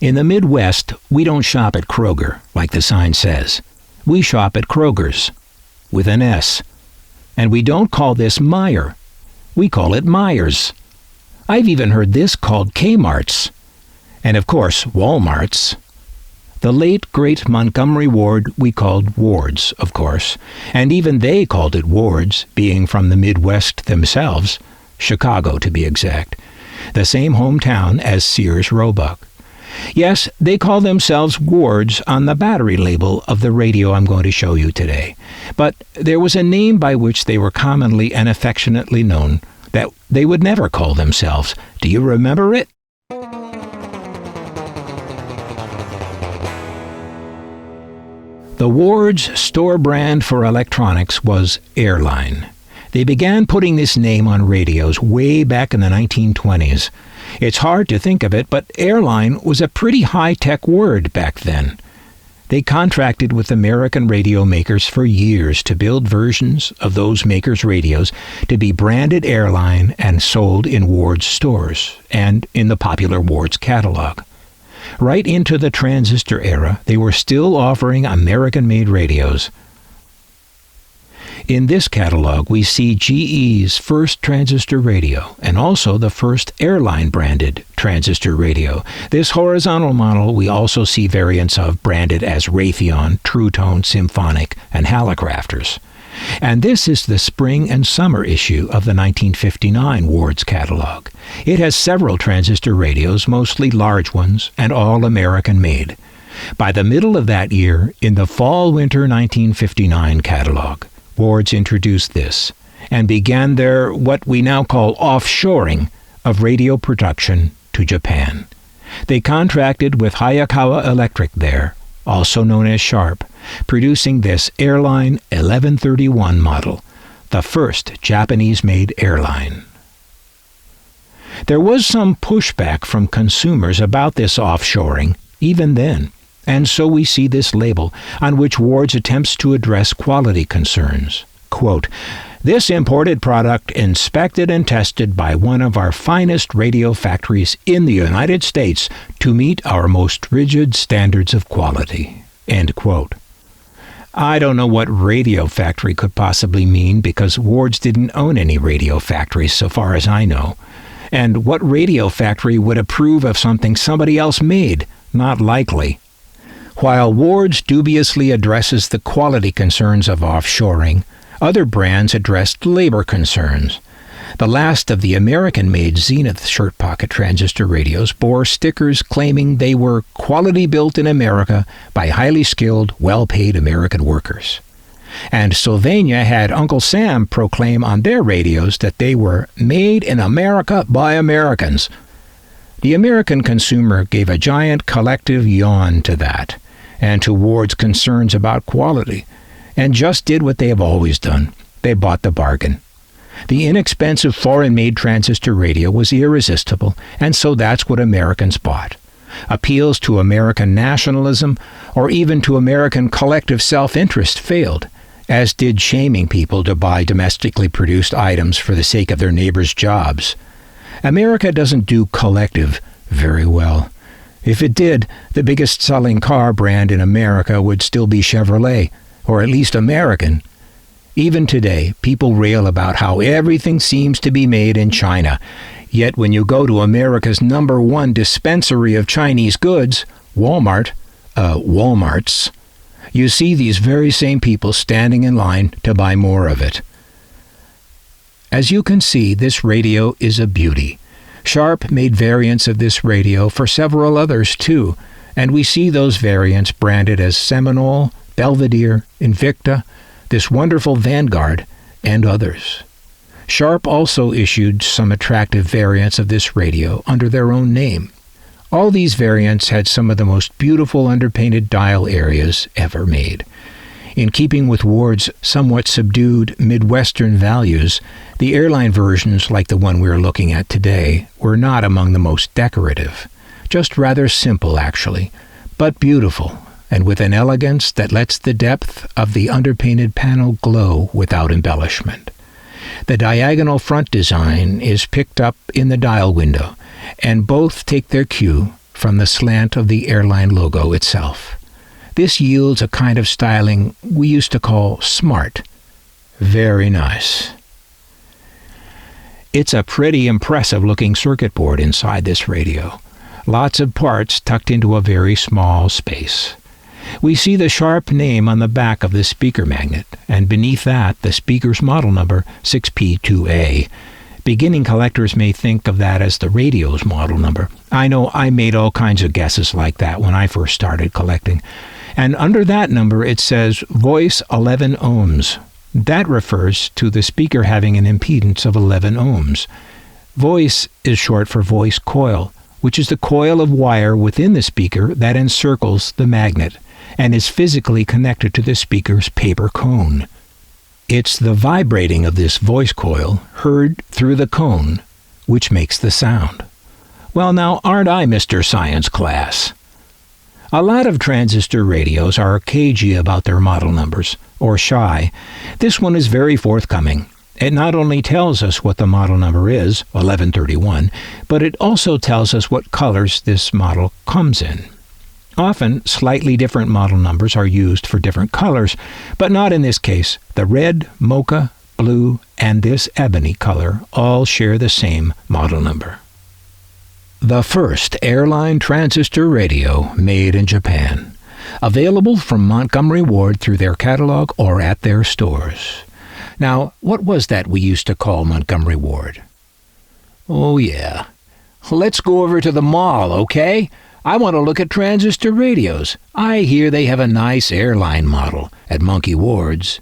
In the Midwest, we don't shop at Kroger, like the sign says. We shop at Krogers, with an S. And we don't call this Meijer. We call it Meijers. I've even heard this called K-Marts. And of course, Walmarts. The late, great Montgomery Ward we called Wards, of course. And even they called it Wards, being from the Midwest themselves, Chicago to be exact. The same hometown as Sears Roebuck. Yes, they call themselves Wards on the battery label of the radio I'm going to show you today. But there was a name by which they were commonly and affectionately known that they would never call themselves. Do you remember it? The Wards' store brand for electronics was Airline. They began putting this name on radios way back in the 1920s. It's hard to think of it, but airline was a pretty high-tech word back then. They contracted with American radio makers for years to build versions of those makers' radios to be branded Airline and sold in Wards stores and in the popular Wards catalog. Right into the Transistor era, they were still offering American-made radios. In this catalog, we see GE's first transistor radio and also the first Airline-branded transistor radio. This horizontal model we also see variants of branded as Raytheon, Truetone, Symphonic, and Hallicrafters. And this is the spring and summer issue of the 1959 Wards catalog. It has several transistor radios, mostly large ones, and all American-made. By the middle of that year, in the fall-winter 1959 catalog, Wards introduced this and began their, what we now call offshoring, of radio production to Japan. They contracted with Hayakawa Electric there, also known as Sharp, producing this Airline 1131 model, the first Japanese-made airline. There was some pushback from consumers about this offshoring, even then. And so we see this label, on which Wards attempts to address quality concerns. Quote, "This imported product inspected and tested by one of our finest radio factories in the United States to meet our most rigid standards of quality." End quote. I don't know what radio factory could possibly mean because Wards didn't own any radio factories so far as I know. And what radio factory would approve of something somebody else made? Not likely. While Wards dubiously addresses the quality concerns of offshoring, other brands addressed labor concerns. The last of the American-made Zenith shirt pocket transistor radios bore stickers claiming they were quality built in America by highly skilled, well-paid American workers. And Sylvania had Uncle Sam proclaim on their radios that they were made in America by Americans. The American consumer gave a giant collective yawn to that, and to Wards' concerns about quality, and just did what they have always done. They bought the bargain. The inexpensive foreign-made transistor radio was irresistible, and so that's what Americans bought. Appeals to American nationalism, or even to American collective self-interest, failed, as did shaming people to buy domestically produced items for the sake of their neighbors' jobs. America doesn't do collective very well. If it did, the biggest selling car brand in America would still be Chevrolet, or at least American. Even today, people rail about how everything seems to be made in China. Yet when you go to America's #1 dispensary of Chinese goods, Walmarts, you see these very same people standing in line to buy more of it. As you can see, this radio is a beauty. Sharp made variants of this radio for several others too, and we see those variants branded as Seminole, Belvedere, Invicta, this wonderful Vanguard, and others. Sharp also issued some attractive variants of this radio under their own name. All these variants had some of the most beautiful underpainted dial areas ever made. In keeping with Ward's somewhat subdued Midwestern values, the airline versions, like the one we're looking at today, were not among the most decorative. Just rather simple, actually, but beautiful, and with an elegance that lets the depth of the underpainted panel glow without embellishment. The diagonal front design is picked up in the dial window, and both take their cue from the slant of the airline logo itself. This yields a kind of styling we used to call smart. Very nice. It's a pretty impressive-looking circuit board inside this radio. Lots of parts tucked into a very small space. We see the sharp name on the back of the speaker magnet, and beneath that, the speaker's model number, 6P2A. Beginning collectors may think of that as the radio's model number. I know I made all kinds of guesses like that when I first started collecting. And under that number, it says voice 11 ohms. That refers to the speaker having an impedance of 11 ohms. Voice is short for voice coil, which is the coil of wire within the speaker that encircles the magnet and is physically connected to the speaker's paper cone. It's the vibrating of this voice coil heard through the cone which makes the sound. Well, now, aren't I Mr. Science class? A lot of transistor radios are cagey about their model numbers, or shy. This one is very forthcoming. It not only tells us what the model number is, 1131, but it also tells us what colors this model comes in. Often, slightly different model numbers are used for different colors, but not in this case. The red, mocha, blue, and this ebony color all share the same model number. The first airline transistor radio made in Japan. Available from Montgomery Ward through their catalog or at their stores. Now, what was that we used to call Montgomery Ward? Oh, yeah. Let's go over to the mall, okay? I want to look at transistor radios. I hear they have a nice airline model at Monkey Ward's.